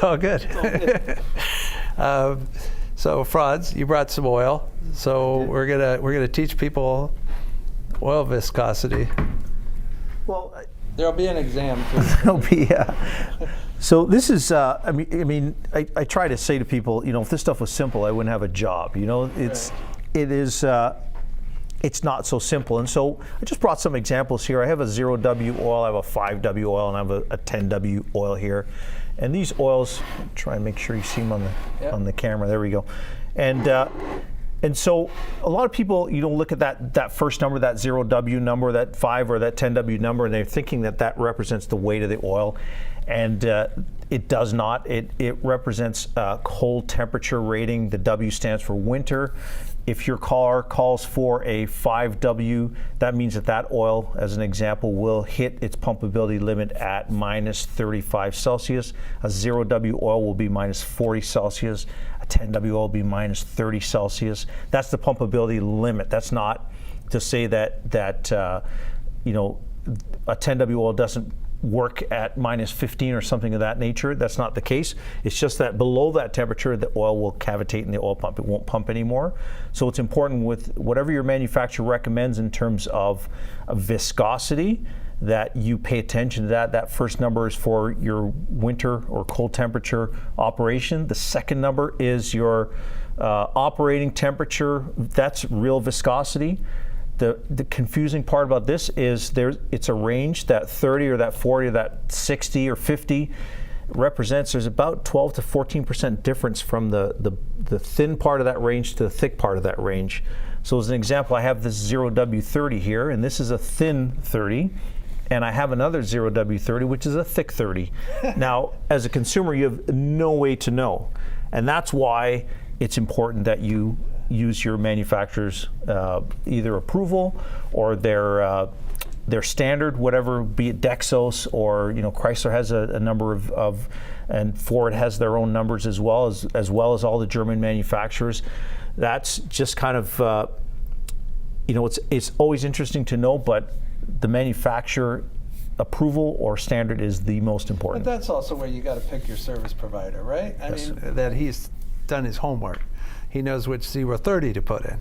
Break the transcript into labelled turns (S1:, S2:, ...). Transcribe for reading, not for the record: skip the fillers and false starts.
S1: all good. So Franz, you brought some oil. So we're gonna teach people oil viscosity.
S2: Well,
S1: there'll be an exam too.
S2: there'll be. So this is. I try to say to people, if this stuff was simple, I wouldn't have a job. It is. It's not so simple. And so I just brought some examples here. I have a 0W oil, I have a 5W oil, and I have a 10W oil here. And these oils, try and make sure you see them on the camera. There we go. And so a lot of people, look at that first number, that 0W number, that 5 or that 10W number, and they're thinking that represents the weight of the oil. And it does not. It represents cold temperature rating. The W stands for winter. If your car calls for a 5W, that means that oil, as an example, will hit its pumpability limit at minus 35 Celsius. A 0W oil will be minus 40 Celsius. A 10W oil will be minus 30 Celsius. That's the pumpability limit. That's not to say that a 10W oil doesn't work at minus 15 or something of that nature. That's not the case. It's just that below that temperature, the oil will cavitate in the oil pump. It won't pump anymore. So it's important with whatever your manufacturer recommends in terms of viscosity that you pay attention to that. That first number is for your winter or cold temperature operation. The second number is your operating temperature. That's real viscosity. The confusing part about this is it's a range. That 30 or that 40 or that 60 or 50 represents there's about 12 to 14% difference from the thin part of that range to the thick part of that range. So as an example, I have this 0W30 here, and this is a thin 30. And I have another 0W30, which is a thick 30. Now, as a consumer, you have no way to know. And that's why it's important that you use your manufacturer's either approval or their standard, whatever, be it Dexos or Chrysler has a number of and Ford has their own numbers as well as all the German manufacturers. That's just kind of it's always interesting to know, but the manufacturer approval or standard is the most important.
S1: But that's also where you got to pick your service provider, right? I mean, that he's done his homework. He knows which 030 to put in.